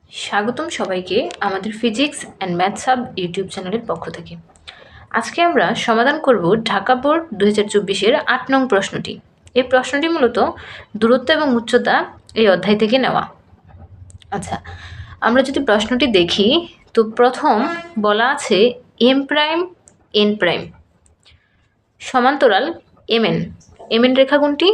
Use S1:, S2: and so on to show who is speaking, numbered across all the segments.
S1: স্বাগতম সবাইকে আমাদের physics and maths hub YouTube চ্যানেলের পক্ষ থেকে। আজকে আমরা সমাধান করব ঢাকা বোর্ড 2024-এর 8 নং প্রশ্নটি। এই প্রশ্নটি মূলত দূরত্ব এবং উচ্চতা এই অধ্যায় থেকে নেওয়া। আচ্ছা, আমরা যদি প্রশ্নটি দেখি তো প্রথম বলা আছে এম প্রাইম এন প্রাইম সমান্তরাল এমএন। এমএন রেখা কোনটি?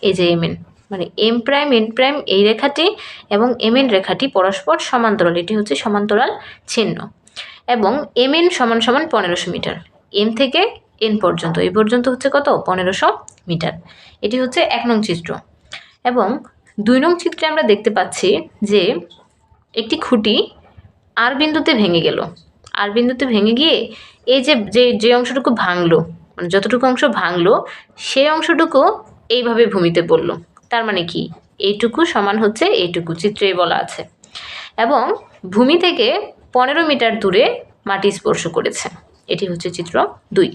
S1: এই যে এমএন, মানে এম প্রাইম এন প্রাইম এই রেখাটি এবং এমএন রেখাটি পরস্পর সমান্তরাল, এটি হচ্ছে সমান্তরাল চিহ্ন। এবং এমএন সমান সমান 1500 মিটার। এম থেকে এন পর্যন্ত, এই পর্যন্ত হচ্ছে কত? 1500 মিটার। এটি হচ্ছে 1 নং চিত্র। এবং 2 নং চিত্রে আমরা দেখতে পাচ্ছি যে একটি খুঁটি আর বিন্দুতে ভেঙে গেল। আর বিন্দুতে ভেঙে গিয়ে এই যে অংশটুকু ভাঙলো, মানে যতটুকু অংশ ভাঙলো সেই অংশটুকু এইভাবে ভূমিতে পড়লো। তার মানে কি? এইটুকু সমান হচ্ছে এইটুকু, চিত্রেই বলা আছে। এবং ভূমি থেকে 15 মিটার দূরে মাটি স্পর্শ করেছে। এটি হচ্ছে চিত্র 2।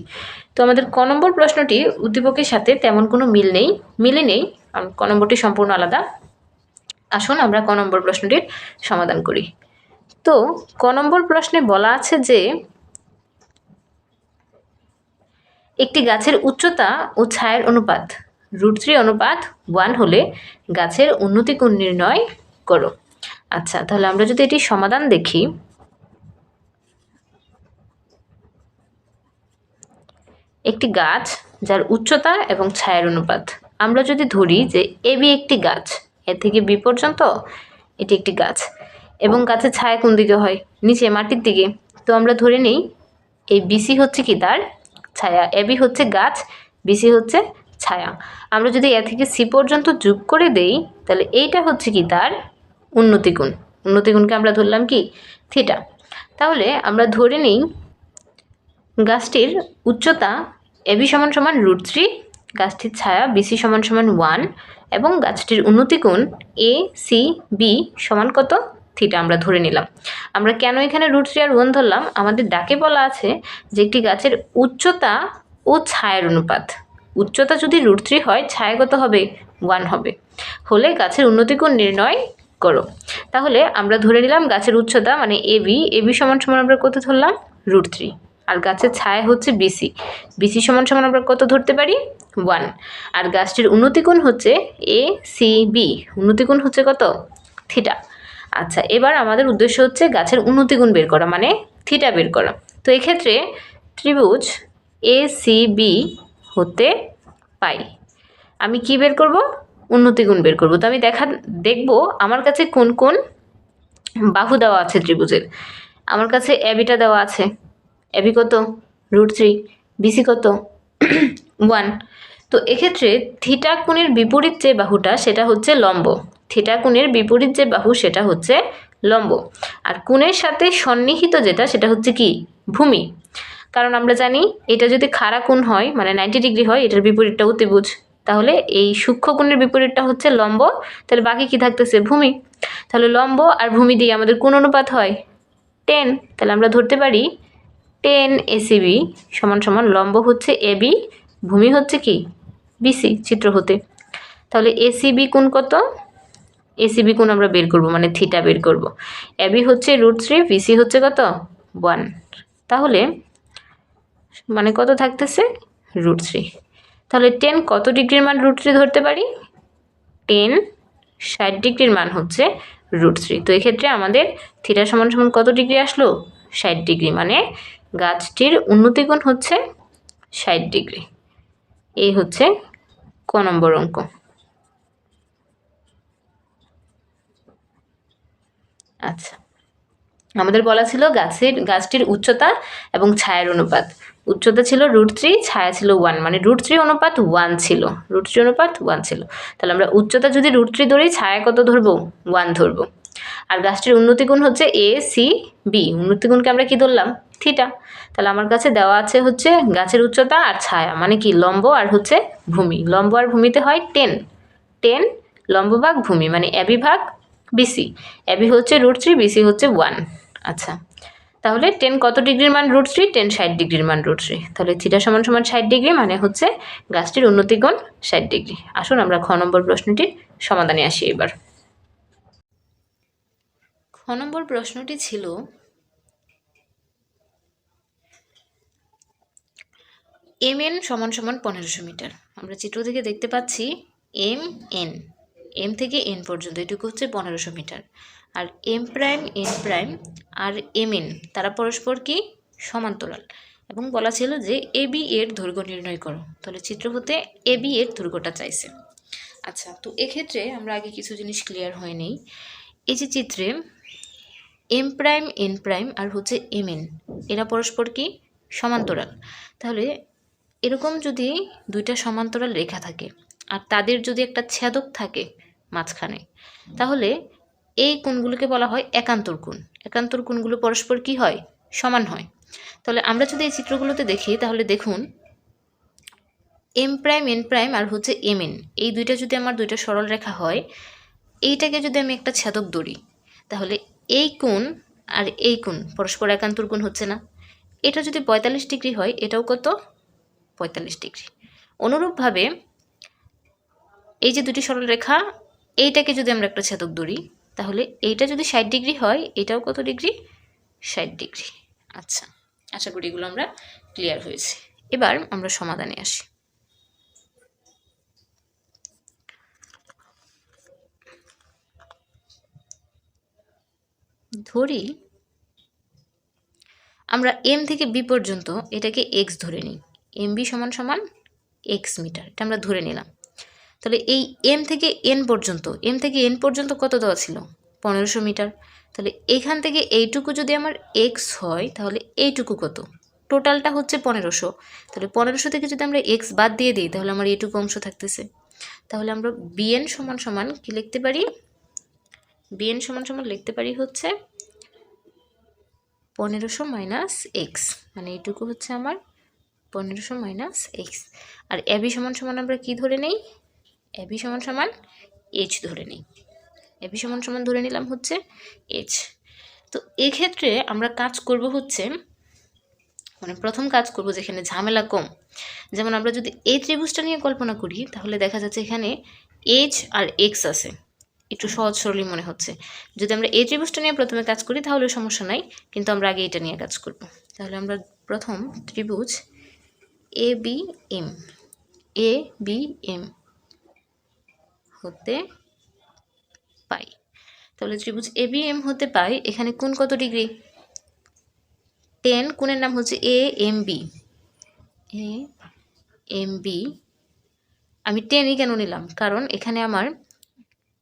S1: তো আমাদের ক নম্বর প্রশ্নটি উদ্দীপকের সাথে তেমন কোনো মিলে নেই। ক নম্বরটি সম্পূর্ণ আলাদা। আসুন আমরা ক নম্বর প্রশ্নটির সমাধান করি। তো ক নম্বর প্রশ্নে বলা আছে যে একটি গাছের উচ্চতা ও ছায়ার অনুপাত √3:1 হলে গাছের উন্নতি কোণ নির্ণয় করো। আচ্ছা, তাহলে আমরা যদি এটি সমাধান দেখি, একটি গাছ যার উচ্চতা এবং ছায়ার অনুপাত, আমরা যদি ধরি যে এবি একটি গাছ, এ থেকে বি পর্যন্ত এটি একটি গাছ, এবং গাছের ছায়া কোন দিকে হয়? নিচে মাটির দিকে। তো আমরা ধরে নেই এই বিসি হচ্ছে কি তার ছায়া, এবি হচ্ছে গাছ, বিসি হচ্ছে ছায়া। আমরা যদি এ থেকে সি পর্যন্ত যোগ করে দেই তাহলে এইটা হচ্ছে কি তার উন্নতি কোণ। উন্নতি কোণকে আমরা ধরলাম কি? থিটা। তাহলে আমরা ধরে নিই গাছটির উচ্চতা এবি সমান সমান √3, গাছটির ছায়া বিসি সমান সমান 1 এবং গাছটির উন্নতি কোণ এ সি বি সমান কত? থিটা আমরা ধরে নিলাম। আমরা কেন এখানে √3 আর 1 ধরলাম? আমাদের ডাকে বলা আছে যে একটি গাছের উচ্চতা ও ছায়ার অনুপাত। উচ্চতা যদি √3 হয়, ছায়া কত হবে? 1 হবে। হলে গাছের উন্নতি কোণ নির্ণয় করো। তাহলে আমরা ধরে নিলাম গাছের উচ্চতা মানে এবি সমান সমান আমরা কত ধরলাম? √3। আর গাছের ছায়া হচ্ছে বিসি সমান সমান আমরা কত ধরতে পারি? 1। আর গাছটির উন্নতি কোণ হচ্ছে এ সি বি, উন্নতি কোণ হচ্ছে কত? থিটা। আচ্ছা, এবার আমাদের উদ্দেশ্য হচ্ছে গাছের উন্নতি কোণ বের করা, মানে থিটা বের করা। তো এক্ষেত্রে ত্রিভুজ এ সি বি হতে পাই আমি কি বের করব? উন্নতি কোণ বের করব। তো আমি দেখব আমার কাছে কোন কোন বাহু দেওয়া আছে ত্রিভুজের। আমার কাছে এবিটা দেওয়া আছে। এবি কত? √3। বিসি কত? 1। তো এক্ষেত্রে থিটা কোণের বিপরীত যে বাহুটা সেটা হচ্ছে লম্ব। থিটা কোণের বিপরীত যে বাহু সেটা হচ্ছে লম্ব। আর কোণের সাথে সন্নিহিত যেটা সেটা হচ্ছে কি? ভূমি। কারণ আমরা জানি এটা যদি খাড়া কোণ হয় মানে 90 ডিগ্রি হয়, এটার বিপরীতটা অতিভুজ। তাহলে এই সূক্ষ্ম কোণের বিপরীতটা হচ্ছে লম্ব। তাহলে বাকি কি থাকতেছে? ভূমি। তাহলে লম্ব আর ভূমি দিয়ে আমাদের কোন অনুপাত হয়? 10। তাহলে আমরা ধরতে পারি 10 এসিবি সমান সমান লম্ব হচ্ছে এবি, ভূমি হচ্ছে কি? বিসি চিত্র হতে। তাহলে এসিবি কোণ কত? এসিবি কোণ আমরা বের করব, মানে থিটা বের করব। এবি হচ্ছে √3, বিসি হচ্ছে কত? 1। তাহলে মানে কত থাকতেছে? √3। তাহলে 10 কত ডিগ্রির মান √3 ধরতে পারি? 10 60 ডিগ্রির মান হচ্ছে √3। তো এক্ষেত্রে আমাদের থিটা সমান সমান কত ডিগ্রি আসলো? 60 ডিগ্রি। মানে গাছটির উন্নতি কোণ হচ্ছে 60 ডিগ্রি। এই হচ্ছে ক নম্বর অঙ্ক। আচ্ছা, আমাদের বলা ছিল গাছটির উচ্চতা এবং ছায়ার অনুপাত। উচ্চতা ছিল √3, ছায়া ছিল 1, মানে √3:1 ছিল। √3:1 ছিল। তাহলে আমরা উচ্চতা যদি √3 ধরি, ছায়া কত ধরবো? 1 ধরবো। আর গাছটির উন্নতি কোণ হচ্ছে এ সি বি, উন্নতি কোণকে আমরা কি ধরলাম? থিটা। তাহলে আমার কাছে দেওয়া আছে হচ্ছে গাছের উচ্চতা আর ছায়া, মানে কি? লম্ব আর হচ্ছে ভূমি। লম্ব আর ভূমিতে হয় 10 লম্ব ভাগ ভূমি, মানে এবি ভাগ বিসি। এবি হচ্ছে √3, বিসি হচ্ছে 1। আচ্ছা, তাহলে 10 কত ডিগ্রির মান √3? 10 60 ডিগ্রির মান √3। তাহলে থিটা সমান সমান 60 ডিগ্রি, মানে হচ্ছে গাছটির উন্নতি কোণ 60 ডিগ্রি। আসুন আমরা খ নম্বর প্রশ্নটির সমাধানে আসি এবার। খ নম্বর প্রশ্নটি ছিল mn সমান সমান 1500 মিটার। আমরা চিত্র থেকে দেখতে পাচ্ছি m থেকে n পর্যন্ত এটুকু হচ্ছে 1500 মিটার, আর m প্রাইম n প্রাইম আর mn তারা পরস্পর কি সমান্তরাল, এবং বলা ছিল যে ab এর দৈর্ঘ্য নির্ণয় করো। তাহলে চিত্র হতে ab এর দৈর্ঘ্যটা চাইছে। আচ্ছা, তো এক্ষেত্রে আমরা আগে কিছু জিনিস ক্লিয়ার হয়ে নেই। এই যে চিত্রে m প্রাইম n প্রাইম আর হচ্ছে mn এরা পরস্পর কি সমান্তরাল। তাহলে এরকম যদি দুইটা সমান্তরাল রেখা থাকে আর তাদের যদি একটা ছেদক থাকে মাঝখানে, তাহলে এই কোণগুলোকে বলা হয় একান্তর কোণ। একান্তর কোণগুলো পরস্পর কি হয় সমান হয়। তাহলে আমরা যদি এই চিত্রগুলোতে দেখি তাহলে দেখুন m প্রাইম n প্রাইম আর হচ্ছে mn এই দুইটা যদি আমার দুইটা সরল রেখা হয়, এইটাকে যদি আমি একটা ছেদক ধরি তাহলে এই কোণ আর এই কোণ পরস্পর একান্তর কোণ হচ্ছে না। এটা যদি 45 ডিগ্রি হয় এটাও কত 45 ডিগ্রি। অনুরূপভাবে এই যে দুটি সরল রেখা এইটাকে যদি আমরা একটা ছেদক ধরি তাহলে এইটা যদি 60 ডিগ্রি হয় এটাও কত ডিগ্রি 60 ডিগ্রি। আচ্ছা, আশা করি এগুলো আমরা ক্লিয়ার হয়েছে। এবার আমরা সমাধানে আসি। ধরি আমরা m থেকে b পর্যন্ত এটাকে x ধরে নিই, mb সমান সমান x মিটার, এটা আমরা ধরে নিলাম। তাহলে এই m থেকে n পর্যন্ত কত দেওয়া ছিল 1500 মিটার। তাহলে এখান থেকে এইটুকু যদি আমার x হয় তাহলে এইটুকু কত, টোটালটা হচ্ছে 1500। তাহলে 1500 থেকে যদি আমরা x বাদ দিয়ে দিই তাহলে আমার এইটুকু অংশ থাকতেছে। তাহলে আমরা bn সমান সমান কি লিখতে পারি, bn সমান সমান লিখতে পারি হচ্ছে 1500 মাইনাস এক্স, মানে এইটুকু হচ্ছে আমার 1500 মাইনাস এক্স। আর এবি সমান সমান আমরা কি ধরে নেই, এবি সমান সমান এইচ ধরে নেই, এবি সমান সমান ধরে নিলাম হচ্ছে এইচ। তো এক্ষেত্রে আমরা কাজ করব হচ্ছে, মানে প্রথম কাজ করব যেখানে ঝামেলা কম। যেমন আমরা যদি এই ত্রিভুজটা নিয়ে কল্পনা করি তাহলে দেখা যাচ্ছে এখানে এইচ আর এক্স আছে, একটু সহজ সরলই মনে হচ্ছে। যদি আমরা এই ত্রিভুজটা নিয়ে প্রথমে কাজ করি তাহলে সমস্যা নাই, কিন্তু আমরা আগে এটা নিয়ে কাজ করব। তাহলে আমরা প্রথম ত্রিভুজ এ বি এম হতে পাই। তাহলে ত্রিভুজ এ বি এম হতে পাই, এখানে কোণ কত ডিগ্রি 10, কোণের নাম হচ্ছে এ এম বি। আমি 10ই কেন নিলাম, কারণ এখানে আমার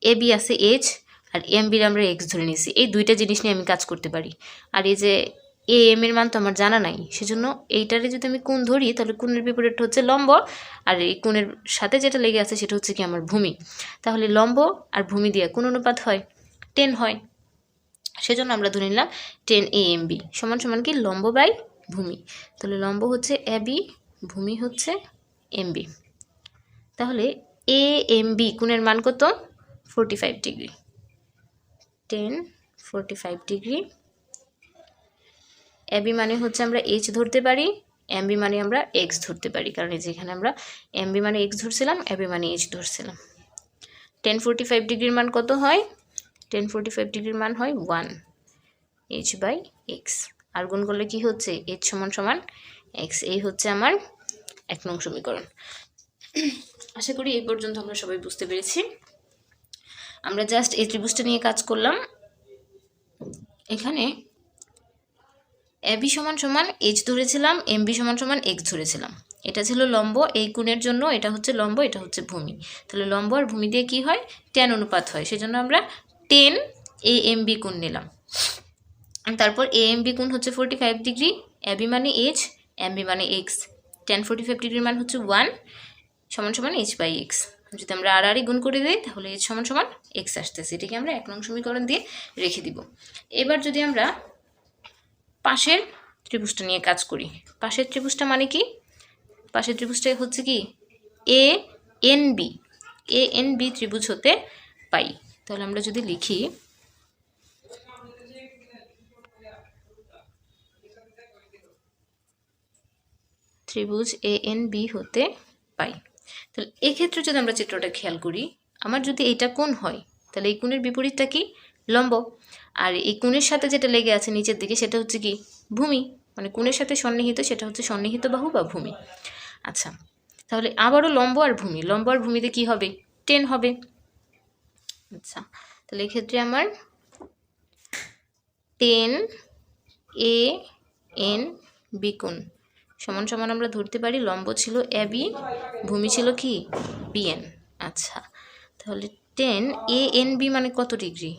S1: এ বি আছে এইচ আর এম বির আমরা এক্স ধরে নিয়েছি, এই দুইটা জিনিস নিয়ে আমি কাজ করতে পারি। আর এই যে এ এম এর মান তো আমার জানা নাই, সেজন্য এইটারে যদি আমি কোণ ধরি তাহলে কোণের বিপরীতটা হচ্ছে লম্ব, আর এই কোণের সাথে যেটা লেগে আছে সেটা হচ্ছে কি আমার ভূমি। তাহলে লম্ব আর ভূমি দিয়ে কোন অনুপাত হয় 10 হয়, সেজন্য আমরা ধরে নিলাম 10 AMB সমান সমান কি লম্ব বাই ভূমি। তাহলে লম্ব হচ্ছে AB, ভূমি হচ্ছে MB। তাহলে AMB কোণের মান কত 45 ডিগ্রি, 10 45 ডিগ্রি। AB মানে হচ্ছে আমরা H ধরতে পারি, MB মানে আমরা X ধরতে পারি, কারণ এই যেখানে আমরা MB মানে X ধরছিলাম, AB মানে H ধরছিলাম। 10 45 ডিগ্রির মান কত হয়, 10 45 ডিগ্রির মান হয় 1 H বাই X। আর গুণ করলে কি হচ্ছে H সমান সমান X। এই হচ্ছে আমার 1 নং সমীকরণ। আশা করি এই পর্যন্ত আমরা সবাই বুঝতে পেরেছি। আমরা জাস্ট এই ত্রিভুজটা নিয়ে কাজ করলাম। এখানে AB সমান সমান H ধরেছিলাম, MB সমান সমান X ধরেছিলাম। এটা ছিল লম্ব, এই কোণের জন্য এটা হচ্ছে লম্ব, এটা হচ্ছে ভূমি। তাহলে লম্ব আর ভূমি দিয়ে কি হয় 10 অনুপাত হয়, সেজন্য আমরা 10 AMB কোণ নিলাম। তারপর AMB কোণ হচ্ছে 45 ডিগ্রি, AB মানে H, MB মানে X। 10 45 ডিগ্রির মান হচ্ছে 1 সমান সমান H বাই X। যদি আমরা আর গুণ করে দিই তাহলে H সমান সমান X আসতেছে। এটাকে আমরা 1 নং সমীকরণ দিয়ে রেখে দিব। এবার যদি আমরা পাশের ত্রিভুজটা নিয়ে কাজ করি, পাশের ত্রিভুজটা মানে কি, পাশের ত্রিভুজটা হচ্ছে কি ANB ত্রিভুজ হতে পাই। তাহলে আমরা যদি লিখি ত্রিভুজ ANB হতে পাই, তাহলে এক্ষেত্রে যদি আমরা চিত্রটা খেয়াল করি, আমার যদি এইটা কোণ হয় তাহলে এই কোণের বিপরীতটা কি লম্ব। আর এই কোণের সাথে যেটা লেগে আছে নিচের দিকে সেটা হচ্ছে কি ভূমি, মানে কোণের সাথে সন্নিহিত, সেটা হচ্ছে সন্নিহিত বাহু বা ভূমি। আচ্ছা, তাহলে আবারও লম্ব আর ভূমি, লম্ব আর ভূমিতে কি হবে, টেন হবে। আচ্ছা, তাহলে এক্ষেত্রে আমার টেন এ এন বি কোণ সমান সমান আমরা ধরতে পারি লম্ব ছিল এ বি, ভূমি ছিল কি বিএন। আচ্ছা, তাহলে টেন এ এন বি মানে কত ডিগ্রি,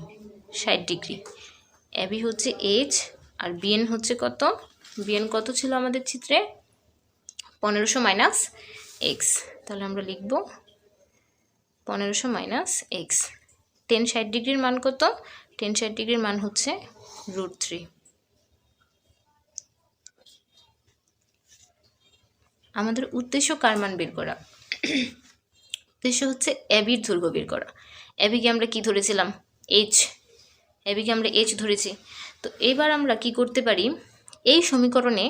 S1: 60 ডিগ্রি। এ বি হচ্ছে এইচ আর বিএন হচ্ছে কত, বিএন কত ছিল আমাদের চিত্রে 1500 মাইনাস এক্স। তাহলে আমরা লিখব 1500 মাইনাস এক্স। টেন 60 ডিগ্রির মান কত, টেন 60 ডিগ্রির মান হচ্ছে √3। আমাদের উদ্দেশ্য কার মান বের করা, উদ্দেশ্য হচ্ছে এবির দৈর্ঘ্য বের করা। এবিকে আমরা কি ধরেছিলাম, এইচ, এবিকে আমরা এইচ ধরেছি। তো এবার আমরা কি করতে পারি, এই সমীকরণে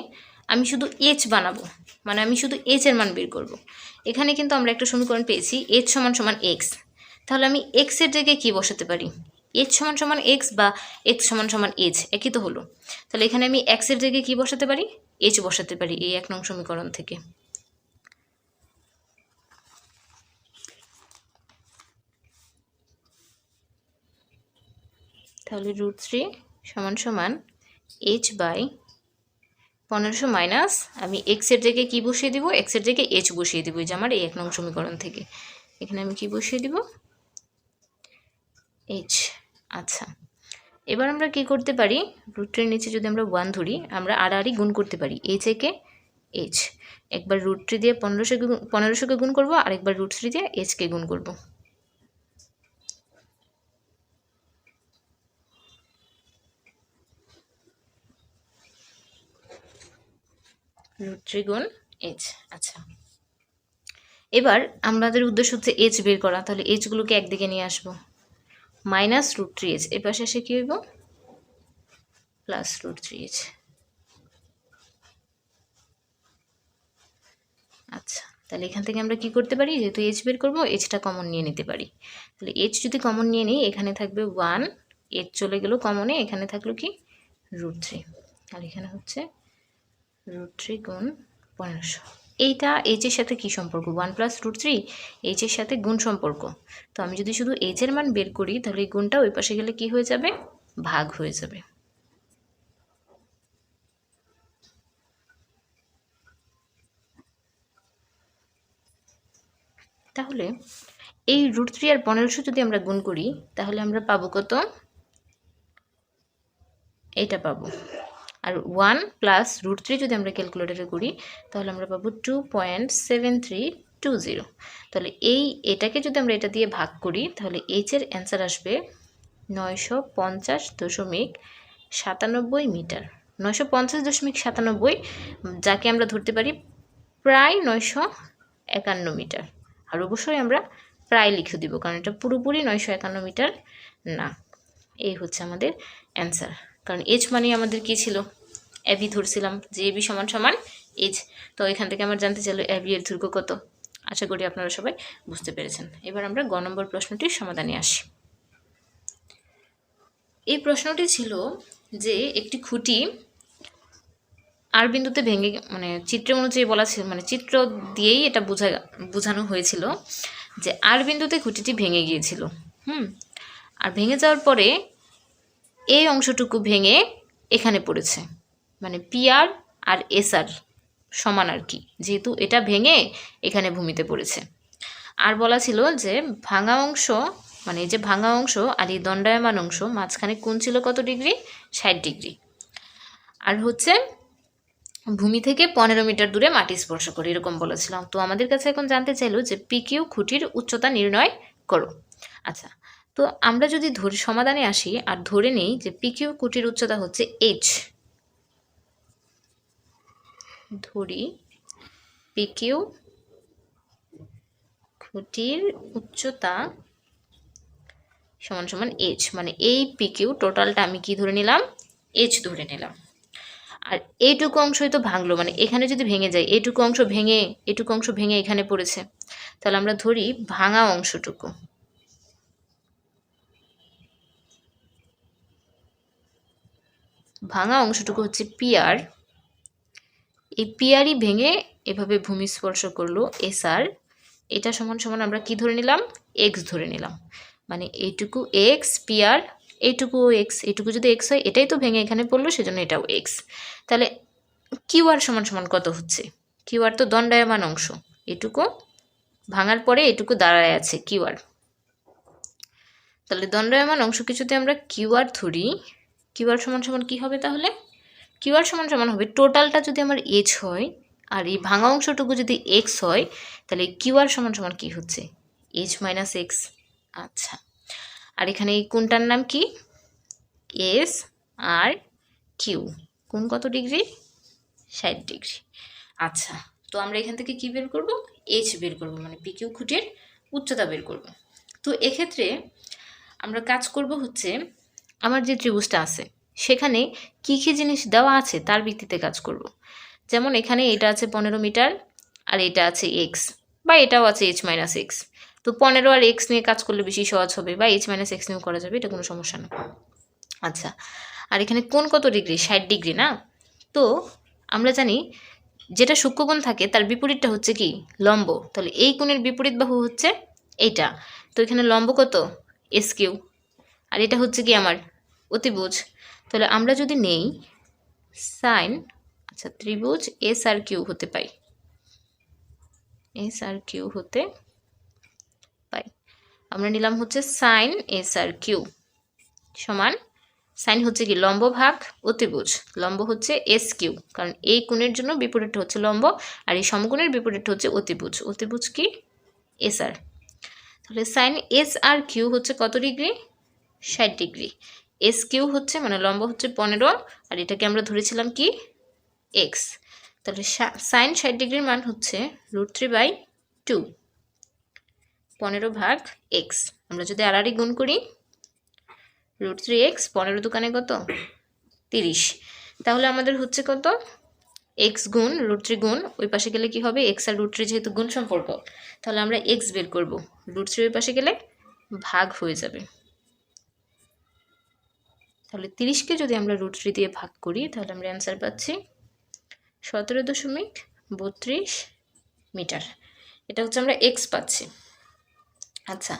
S1: আমি শুধু এইচ বানাবো, মানে আমি শুধু এইচ এর মান বের করব। এখানে কিন্তু আমরা একটা সমীকরণ পেয়েছি এইচ সমান সমান এক্স, তাহলে আমি এক্স এর জায়গায় কী বসাতে পারি, এইচ সমান সমান এক্স বা এক্স সমান সমান এইচ একই তো হলো। তাহলে এখানে আমি এক্স এর জায়গায় কী বসাতে পারি, এইচ বসাতে পারি এই 1 নং সমীকরণ থেকে। তাহলে √3 সমান সমান এইচ বাই 1500 মাইনাস আমি এক্সের জায়গায় কী বসিয়ে দিব, এক্সের জায়গায় এইচ বসিয়ে দিব, যে আমার এই 1 নং সমীকরণ থেকে। এখানে আমি কি বসিয়ে দিব, এইচ। আচ্ছা, এবার আমরা কি করতে পারি, √3 নিচে যদি আমরা 1 ধরি, আমরা আড়াআড়ি গুণ করতে পারি এইচ একে এইচ। একবার √3 দিয়ে 1500কে গুণ করবো, আর একবার √3 দিয়ে এইচকে গুণ করবো। √3 গুণ এইচ। আচ্ছা, এবার আমাদের উদ্দেশ্য হচ্ছে এইচ বের করা, তাহলে এইচগুলোকে একদিকে নিয়ে আসবো, মাইনাস √3 এইচ, এর পাশে এসে কী হইব, প্লাস √3 এইচ। আচ্ছা, তাহলে এখান থেকে আমরা কি করতে পারি, যেহেতু এইচ বের করবো এইচটা কমন নিয়ে নিতে পারি। তাহলে এইচ যদি কমন নিয়ে নিই, এখানে থাকবে 1, এইচ চলে গেল কমনে, এখানে থাকলো কি √3, আর এখানে হচ্ছে √3 গুণ 1500। এইটা এইচের সাথে কি সম্পর্ক, 1 প্লাস √3 এইচের সাথে গুণ সম্পর্ক। তো আমি যদি শুধু এইচের মান বের করি, তাহলে এই গুণটা ওই পাশে গেলে কি হয়ে যাবে, ভাগ হয়ে যাবে। তাহলে এই √3 আর 1500 যদি আমরা গুণ করি, তাহলে আমরা পাবো কত, এটা পাবো। আর 1 প্লাস √3 যদি আমরা ক্যালকুলেটরে করি, তাহলে আমরা পাবো 2.7320। তাহলে এটাকে যদি আমরা এটা দিয়ে ভাগ করি, তাহলে এইচের অ্যান্সার আসবে 950.97 মিটার। 950.97, যাকে আমরা ধরতে পারি প্রায় 951 মিটার। আর অবশ্যই আমরা প্রায় লিখে দিব, কারণ এটা পুরোপুরি 951 মিটার না। এই হচ্ছে আমাদের অ্যান্সার, কারণ এইচ মানে আমাদের কি ছিল, এবি ধরছিলাম, যে এবি সমান সমান এইচ। তো এখান থেকে আমার জানতে চাইলো এবি এর দৈর্ঘ্য কত। আশা করি আপনারা সবাই বুঝতে পেরেছেন। এবার আমরা গ নম্বর প্রশ্নটির সমাধানে আসি। এই প্রশ্নটি ছিল যে একটি খুঁটি আর বিন্দুতে ভেঙে, মানে চিত্র অনুযায়ী বলা ছিল, মানে চিত্র দিয়েই এটা বোঝানো হয়েছিল যে আর বিন্দুতে খুঁটিটি ভেঙে গিয়েছিল। আর ভেঙে যাওয়ার পরে এই অংশটুকু ভেঙে এখানে পড়েছে, মানে পিআর আর এসআর সমান আর কি, যেহেতু এটা ভেঙে এখানে ভূমিতে পড়েছে। আর বলা ছিল যে ভাঙা অংশ, মানে এই যে ভাঙা অংশ আর এই দণ্ডায়মান অংশ মাঝখানে কোণ ছিল কত ডিগ্রি, 60 ডিগ্রি। আর হচ্ছে ভূমি থেকে 15 মিটার দূরে মাটি স্পর্শ করে, এরকম বলেছিলাম। তো আমাদের কাছে এখন জানতে চাইলো যে পিকিউ খুঁটির উচ্চতা নির্ণয় করো। আচ্ছা, তো আমরা যদি সমাধানে আসি আর ধরে নেই যে পিকিউ খুঁটির উচ্চতা হচ্ছে এইচ, ধরি পিকিউ খুঁটির উচ্চতা সমান সমান এইচ, মানে এই পিকিউ টোটালটা আমি কি ধরে নিলাম, এইচ ধরে নিলাম। আর এইটুকু অংশই তো ভাঙলো, মানে এখানে যদি ভেঙে যায় এইটুকু অংশ ভেঙে এখানে পড়েছে, তাহলে আমরা ধরি ভাঙা অংশটুকু, ভাঙা অংশটুকু হচ্ছে পিআর, এই পিআরই ভেঙে এভাবে ভূমি স্পর্শ করলো এসআর, এটা সমান সমান আমরা কি ধরে নিলাম, এক্স ধরে নিলাম। মানে এইটুকু এক্স পিআর, এইটুকুও এক্স, এইটুকু যদি এক্স হয় এটাই তো ভেঙে এখানে পড়লো, সেজন্য এটাও এক্স। তাহলে কিউআর সমান সমান কত হচ্ছে, কিউআর তো দণ্ডায়মান অংশ, এটুকু ভাঙার পরে এটুকু দাঁড়ায় আছে কিউআর। তাহলে দণ্ডায়মান অংশকে যদি আমরা কিউআর ধরি, কিউআর সমান সমান কী হবে তাহলে, কিউআর সমান সমান হবে টোটালটা যদি আমার এইচ হয় আর এই ভাঙা অংশটুকু যদি এক্স হয়, তাহলে কিউআর সমান সমান কী হচ্ছে, এইচ মাইনাস এক্স। আচ্ছা, আর এখানে এই কোণটার নাম কি, এস আর কিউ, কোণ কত ডিগ্রি, 60 ডিগ্রি। আচ্ছা, তো আমরা এখান থেকে কি বের করব, এইচ বের করব, মানে পিকিউ খুঁটির উচ্চতা বের করব। তো এক্ষেত্রে আমরা কাজ করব হচ্ছে, আমার যে ত্রিভুজটা আছে সেখানে কী কী জিনিস দেওয়া আছে তার ভিত্তিতে কাজ করব। যেমন এখানে এটা আছে 15 মিটার আর এটা আছে এক্স, বা এটাও আছে এইচ মাইনাস এক্স। তো 15 আর এক্স নিয়ে কাজ করলে বেশি সহজ হবে, বা এইচ মাইনাস এক্স নিয়েও করা যাবে, এটা কোনো সমস্যা না। আচ্ছা, আর এখানে কোণ কত ডিগ্রি, 60 ডিগ্রি না। তো আমরা জানি যেটা সূক্ষ্মকোণ থাকে তার বিপরীতটা হচ্ছে কি, লম্ব। তাহলে এই কোণের বিপরীত বাহু হচ্ছে এইটা, তো এখানে লম্ব কত, এস কিউ, আর এটা হচ্ছে কি আমার অতিভুজ। তাহলে আমরা যদি নেই সাইন, আচ্ছা ত্রিভুজ এস আর কিউ হতে পাই, এস আর কিউ হতে পাই, আমরা নিলাম হচ্ছে সাইন এস আর কিউ সমান, সাইন হচ্ছে কি লম্ব ভাগ অতিভুজ, লম্ব হচ্ছে এস কিউ, কারণ এই কোণের জন্য বিপরীতটা হচ্ছে লম্ব, আর এই সমকোণের বিপরীতটা হচ্ছে অতিভুজ, অতিভুজ কি এস আর। তাহলে সাইন এস আর কিউ হচ্ছে কত ডিগ্রি, 60 ডিগ্রি। এস কিউ হচ্ছে মানে লম্ব হচ্ছে 15, আর এটাকে আমরা ধরেছিলাম কি এক্স। তাহলে সাইন 60 ডিগ্রির মান হচ্ছে √3/2, 15 ভাগ এক্স। আমরা যদি আর গুণ করি, √3x, 15 দোকানে কত 30, তাহলে আমাদের হচ্ছে কত, এক্স গুণ √3 গুণ ওই পাশে গেলে কি হবে, এক্স আর √3 যেহেতু গুণ সম্পর্ক, তাহলে আমরা এক্স বের করব, √3 ওই পাশে গেলে ভাগ হয়ে যাবে। তাহলে 30কে যদি আমরা √3 দিয়ে ভাগ করি, তাহলে আমরা অ্যান্সার পাচ্ছি 17.32 মিটার। এটা হচ্ছে আমরা এক্স পাচ্ছি। আচ্ছা,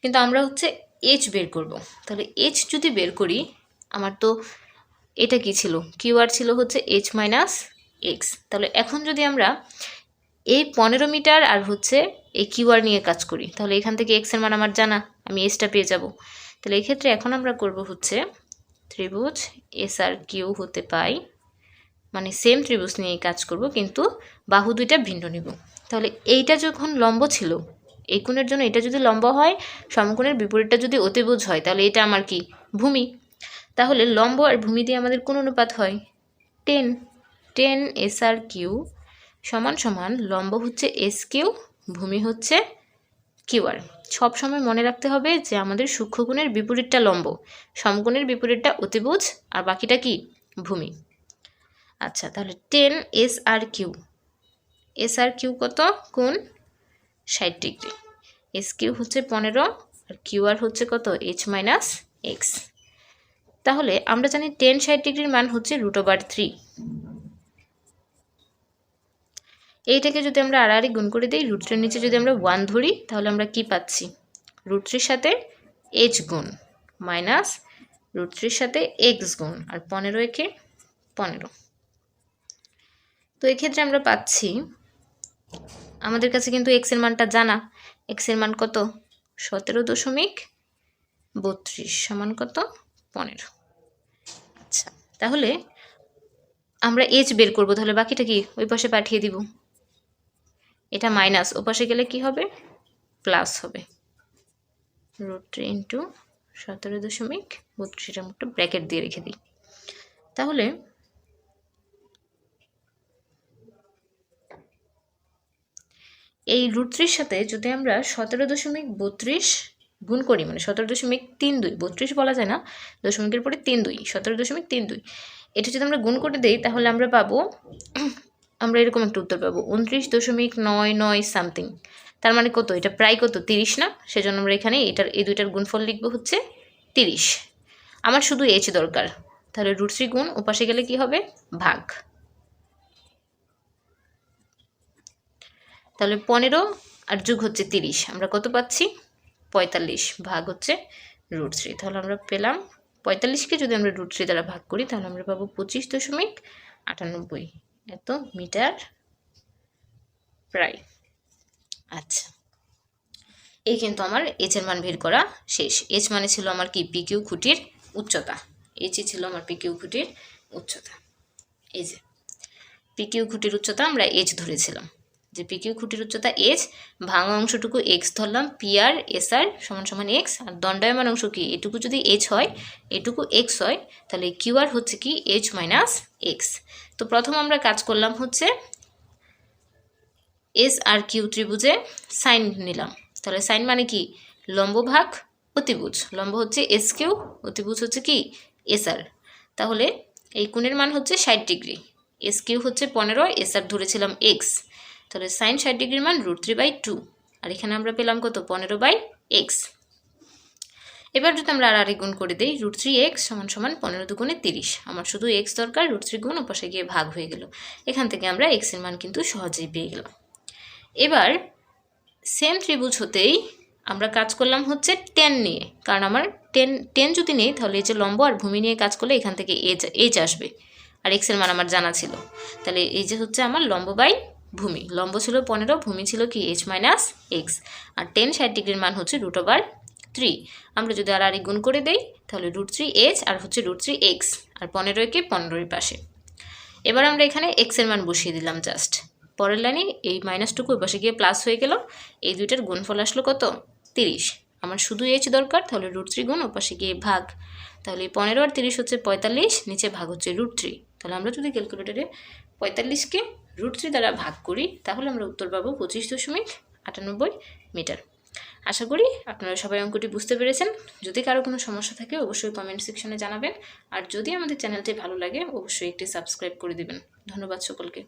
S1: কিন্তু আমরা হচ্ছে এইচ বের করব। তাহলে এইচ যদি বের করি, আমার তো এটা কি ছিল, কিউআর ছিল হচ্ছে এইচ মাইনাস এক্স। তাহলে এখন যদি আমরা এই 15 মিটার আর হচ্ছে এই কিউআর নিয়ে কাজ করি, তাহলে এখান থেকে এক্সের মান আমার জানা, আমি এসটা পেয়ে যাব। তাহলে এই ক্ষেত্রে এখন আমরা করব হচ্ছে ত্রিভুজ এস আর কিউ হতে পাই, মানে সেম ত্রিভুজ নিয়ে কাজ করব, কিন্তু বাহু দুইটা ভিন্ন নিব। তাহলে এইটা যখন লম্ব ছিল, এই কোণের জন্য এটা যদি লম্ব হয়, সমকোণের বিপরীতটা যদি অতিভুজ হয়, তাহলে এটা আমার কি ভূমি। তাহলে লম্ব আর ভূমি দিয়ে আমাদের কোন অনুপাত হয়, 10 এস আর কিউ সমান সমান লম্ব হচ্ছে এস কিউ, ভূমি হচ্ছে কিউআর। সবসময় মনে রাখতে হবে যে আমাদের সূক্ষ্মকোণের বিপরীতটা লম্ব, সমকোণের বিপরীতটা অতিভুজ, আর বাকিটা কি ভূমি। আচ্ছা, তাহলে 10 এস আর কিউ, এস আর কিউ কত, কোণ 60 ডিগ্রি, এস কিউ হচ্ছে 15 আর কিউআর হচ্ছে কত, এইচ মাইনাস এক্স। তাহলে আমরা জানি 10 60 ডিগ্রির মান হচ্ছে √3। এইটাকে যদি আমরা আর গুণ করে দিই, √3 নিচে যদি আমরা 1 ধরি, তাহলে আমরা কি পাচ্ছি, √3 সাথে এইচ গুণ মাইনাস √3 সাথে এক্স গুণ, আর 15 একে 15। তো এক্ষেত্রে আমরা পাচ্ছি, আমাদের কাছে কিন্তু এক্সের মানটা জানা, এক্সের মান কত 17.32 সমান কত 15। আচ্ছা, তাহলে আমরা এইচ বের করব, তাহলে বাকিটা কি ওই পাশে পাঠিয়ে দিব, এটা মাইনাস ও পাশে গেলে কি হবে, প্লাস হবে, √3 ইন্টু 17.32, এটার মধ্যে ব্র্যাকেট দিয়ে রেখে দিই। তাহলে এই √3 সাথে যদি আমরা 17.32 গুণ করি, মানে 17.32, 32 বলা যায় না, দশমিকের পরে 32, 17.32, এটা যদি আমরা গুণ করে দিই, তাহলে আমরা পাবো, আমরা এরকম একটা উত্তর পাবো 29.99 সামথিং। তার মানে কত, এটা প্রায় কত 30 না, সেজন্য আমরা এখানে এই দুইটার গুণফল লিখবো হচ্ছে 30। আমার শুধু এইচ দরকার, তাহলে √3 গুণ ওপাশে গেলে কি হবে ভাগ। তাহলে 15 আর যোগ হচ্ছে 30, আমরা কত পাচ্ছি 45 ভাগ হচ্ছে √3। তাহলে আমরা পেলাম 45কে যদি আমরা √3 দ্বারা ভাগ করি তাহলে আমরা পাবো 25.98 এত মিটার প্রায়। আচ্ছা, এই কিন্তু আমার এইচ এর মান বের করা শেষ। এইচ মানে ছিল আমার কি পিকিউ খুঁটির উচ্চতা, এইচই ছিল আমার পিকিউ খুঁটির উচ্চতা। এই যে পিকিউ খুঁটির উচ্চতা আমরা এইচ ধরেছিলাম, যে পিকিউ খুঁটির উচ্চতা এইচ, ভাঙা অংশটুকু এক্স ধরলাম, পি আর এস আর সমান সমান এক্স, আর দণ্ডায়মান অংশ কি এটুকু যদি এইচ হয় এটুকু এক্স হয়, তাহলে কিউ আর হচ্ছে কি এইচ মাইনাস এক্স। তো প্রথম আমরা কাজ করলাম হচ্ছে এস আর কিউ ত্রিভুজে সাইন নিলাম। তাহলে সাইন মানে কি লম্ব ভাগ অতিভুজ, লম্ব হচ্ছে এস কিউ, অতিভুজ হচ্ছে কি এস আর। তাহলে এই কোণের মান হচ্ছে 60 ডিগ্রি, এস কিউ হচ্ছে 15, এস আর ধরেছিলাম এক্স, তাহলে সাইন 60 ডিগ্রির মান √3/2, আর এখানে আমরা পেলাম কত 15/x। এবার যদি আমরা আর গুণ করে দিই √3x সমান সমান 15 দুগুণে 30, আমার শুধু x দরকার, √3 গুণ ওপাশে গিয়ে ভাগ হয়ে গেল। এখান থেকে আমরা x এর মান কিন্তু সহজেই পেয়ে গেলাম। এবার সেম ত্রিভুজ হতেই আমরা কাজ করলাম হচ্ছে টেন নিয়ে, কারণ আমার টেন যদি নেই তাহলে এই যে লম্ব আর ভূমি নিয়ে কাজ করলে এখান থেকে এইচ আসবে, আর এক্স এর মান আমার জানা ছিল। তাহলে এই যে হচ্ছে আমার লম্ব বাই ভূমি, লম্ব ছিল 15, ভূমি ছিল কি এইচ মাইনাস এক্স, আর 60 ডিগ্রির মান হচ্ছে √3। আমরা যদি আর গুণ করে দেই তাহলে √3h আর হচ্ছে √3x, আর 15কে 15 পাশে। এবার আমরা এখানে এক্স এর মান বসিয়ে দিলাম জাস্ট, পরের লাইনে এই মাইনাসটুকু ওই পাশে গিয়ে প্লাস হয়ে গেল, এই দুইটার গুণফল আসলো কত 30। আমার শুধু এইচ দরকার, তাহলে √3 গুণ ওপাশে গিয়ে ভাগ, তাহলে 15 আর 30 হচ্ছে 45, নিচে ভাগ হচ্ছে √3। তাহলে আমরা যদি ক্যালকুলেটরে 45কে √3 দ্বারা ভাগ করি তাহলে আমরা উত্তর পাবো 25.98 মিটার। আশা করি আপনারা সবাই অঙ্কটি বুঝতে পেরেছেন। যদি কারো কোনো সমস্যা থাকে অবশ্যই কমেন্ট সেকশনে জানাবেন, আর যদি আমাদের চ্যানেলটি ভালো লাগে অবশ্যই একটি সাবস্ক্রাইব করে দিবেন। ধন্যবাদ সকলকে।